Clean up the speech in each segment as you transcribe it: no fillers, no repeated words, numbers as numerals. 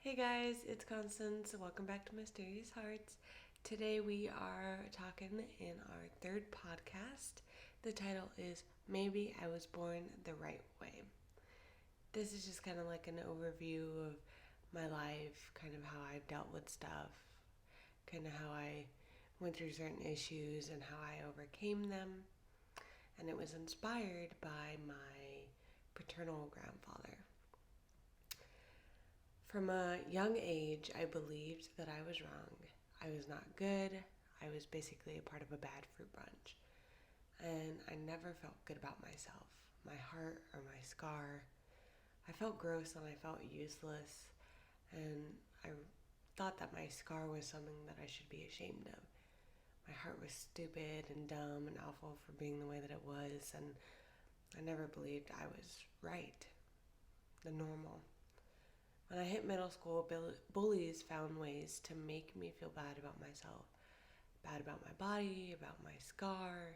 Hey guys, it's Constance. Welcome back to Mysterious Hearts. Today we are talking in our third podcast. The title is Maybe I Was Born the Right Way. This is just kind of like an overview of my life, kind of how I've dealt with stuff, kind of how I went through certain issues and how I overcame them. And it was inspired by my paternal grandfather. From a young age, I believed that I was wrong. I was not good. I was basically a part of a bad fruit bunch. And I never felt good about myself, my heart or my scar. I felt gross and I felt useless. And I thought that my scar was something that I should be ashamed of. My heart was stupid and dumb and awful for being the way that it was. And I never believed I was right, the normal. When I hit middle school, bullies found ways to make me feel bad about myself, bad about my body, about my scar.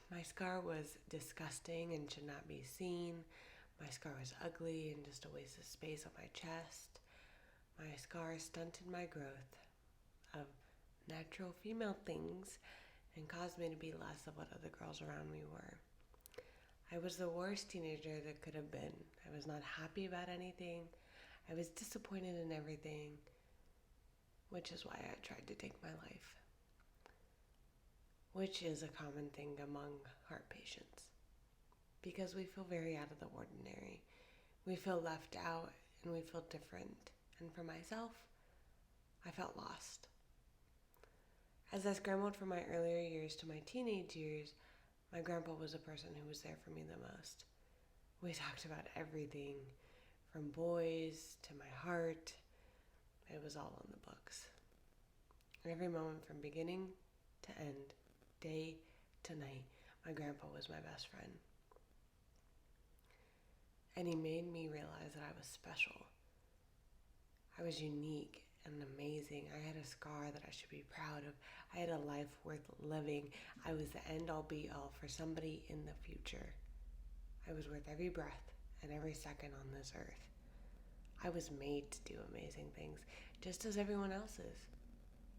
My scar was disgusting and should not be seen. My scar was ugly and just a waste of space on my chest. My scar stunted my growth of natural female things and caused me to be less of what other girls around me were. I was the worst teenager that could have been. I was not happy about anything. I was disappointed in everything, which is why I tried to take my life, which is a common thing among heart patients because we feel very out of the ordinary. We feel left out and we feel different. And for myself, I felt lost. As I scrambled from my earlier years to my teenage years, my grandpa was the person who was there for me the most. We talked about everything, from boys to my heart. It was all on the books. Every moment from beginning to end, day to night, my grandpa was my best friend. And he made me realize that I was special. I was unique and amazing. I had a scar that I should be proud of. I had a life worth living. I was the end-all be-all for somebody in the future. I was worth every breath and every second on this earth. I was made to do amazing things, just as everyone else is.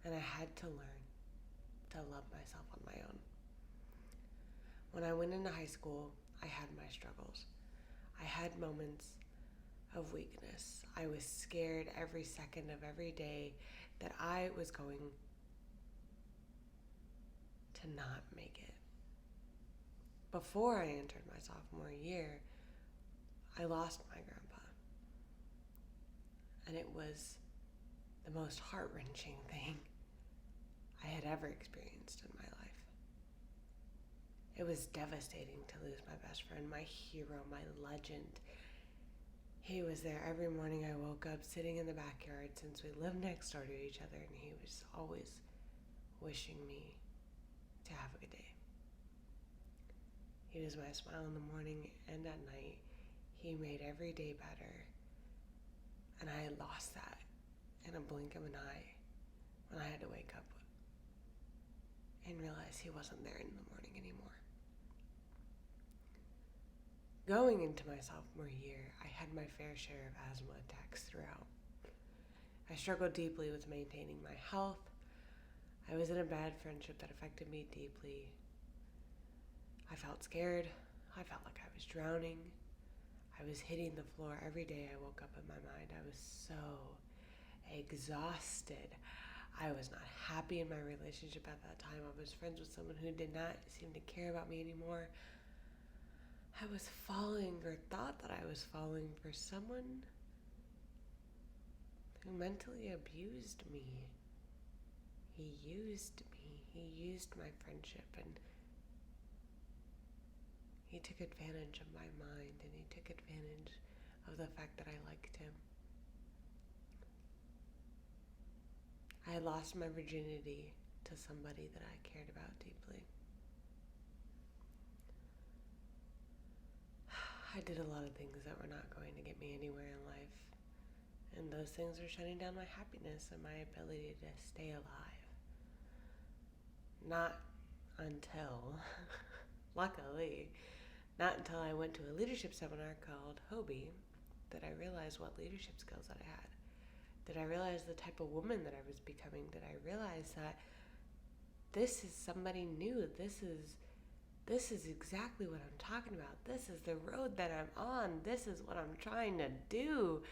And I had to learn to love myself on my own. When I went into high school, I had my struggles. I had moments of weakness. I was scared every second of every day that I was going to not make it. Before I entered my sophomore year, I lost my grandpa. And it was the most heart-wrenching thing I had ever experienced in my life. It was devastating to lose my best friend, my hero, my legend. He was there every morning I woke up, sitting in the backyard since we lived next door to each other, and he was always wishing me to have a good day. He was my smile in the morning and at night. He made every day better. And I had lost that in a blink of an eye when I had to wake up and realize he wasn't there in the morning anymore. Going into my sophomore year, I had my fair share of asthma attacks throughout. I struggled deeply with maintaining my health. I was in a bad friendship that affected me deeply. I felt scared. I felt like I was drowning. I was hitting the floor every day I woke up in my mind. I was so exhausted. I was not happy in my relationship at that time. I was friends with someone who did not seem to care about me anymore. I was falling, or thought that I was falling, for someone who mentally abused me. He used me. He used my friendship, and he took advantage of my mind, and he took advantage of the fact that I liked him. I had lost my virginity to somebody that I cared about deeply. I did a lot of things that were not going to get me anywhere in life. And those things are shutting down my happiness and my ability to stay alive. Not until, luckily, not until I went to a leadership seminar called Hobie, Did I realize what leadership skills that I had? Did I realize the type of woman that I was becoming? Did I realize that this is somebody new? This is exactly what I'm talking about. This is the road that I'm on. This is what I'm trying to do.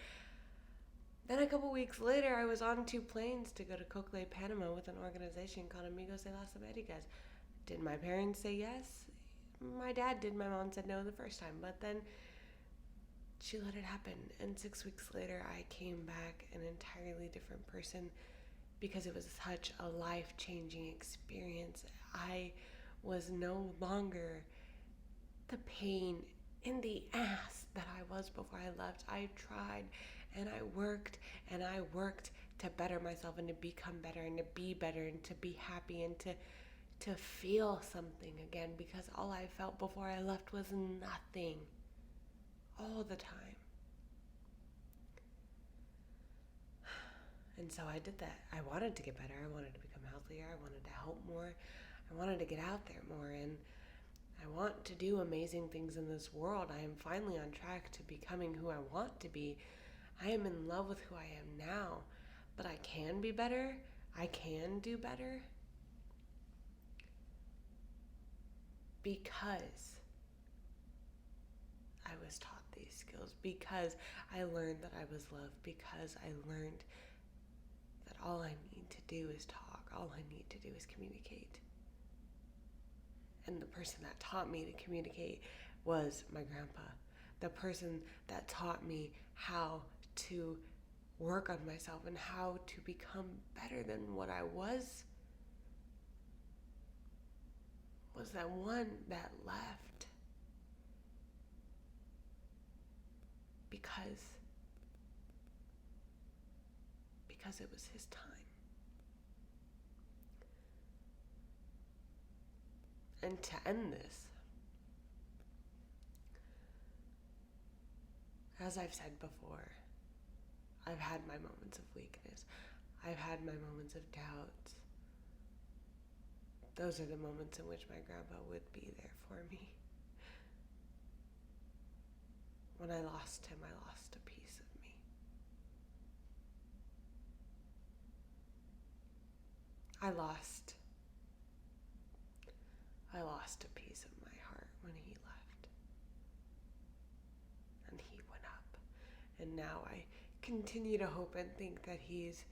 Then a couple weeks later, I was on 2 planes to go to Cocle, Panama with an organization called Amigos de las Americas. Did my parents say yes? My dad did. My mom said no the first time, but then she let it happen. And 6 weeks later, I came back an entirely different person because it was such a life-changing experience. I was no longer the pain in the ass that I was before I left. I tried and I worked to better myself and to become better and to be better and to be happy and to feel something again, because all I felt before I left was nothing all the time. And so I did that. I wanted to get better. I wanted to become healthier. I wanted to help more. I wanted to get out there more. And I want to do amazing things in this world. I am finally on track to becoming who I want to be. I am in love with who I am now. But I can be better. I can do better. Because I was taught these skills. Because I learned that I was loved. Because I learned that all I need to do is talk. All I need to do is communicate. And the person that taught me to communicate was my grandpa. The person that taught me how to work on myself and how to become better than what I was that one that left because it was his time. And to end this, as I've said before, I've had my moments of weakness. I've had my moments of doubt. Those are the moments in which my grandpa would be there for me. When I lost him, I lost a piece of me. I lost a piece of my heart when he left. And he went up. And now I continue to hope and think that he's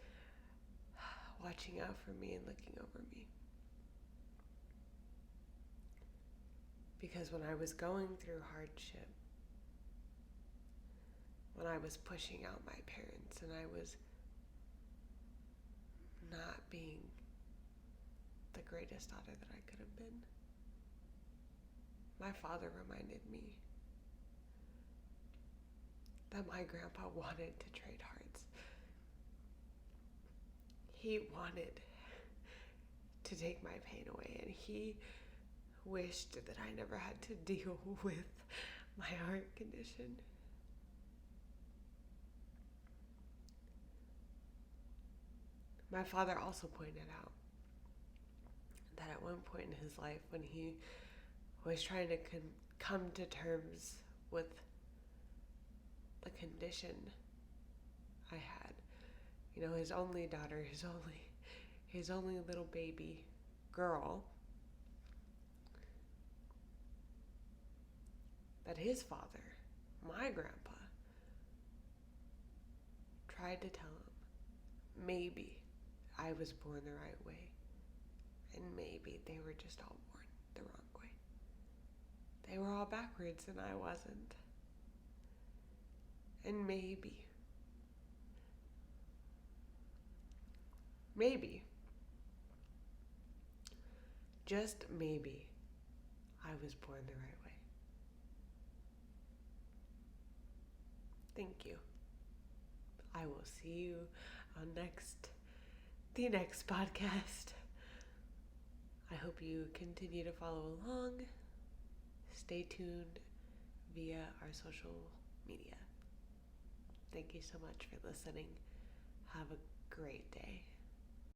watching out for me and looking over me. Because when I was going through hardship, when I was pushing out my parents and I was not being the greatest daughter that I could have been, my father reminded me that my grandpa wanted to trade hearts. He wanted to take my pain away, and he wished that I never had to deal with my heart condition. My father also pointed out that at one point in his life, when he was trying to come to terms with the condition I had, his only daughter, his only little baby girl, that his father, my grandpa, tried to tell him maybe I was born the right way, and maybe they were just all born the wrong way. They were all backwards and I wasn't. And maybe, just maybe, I was born the right way. Thank you. I will see you on the next podcast. I hope you continue to follow along. Stay tuned via our social media. Thank you so much for listening. Have a great day.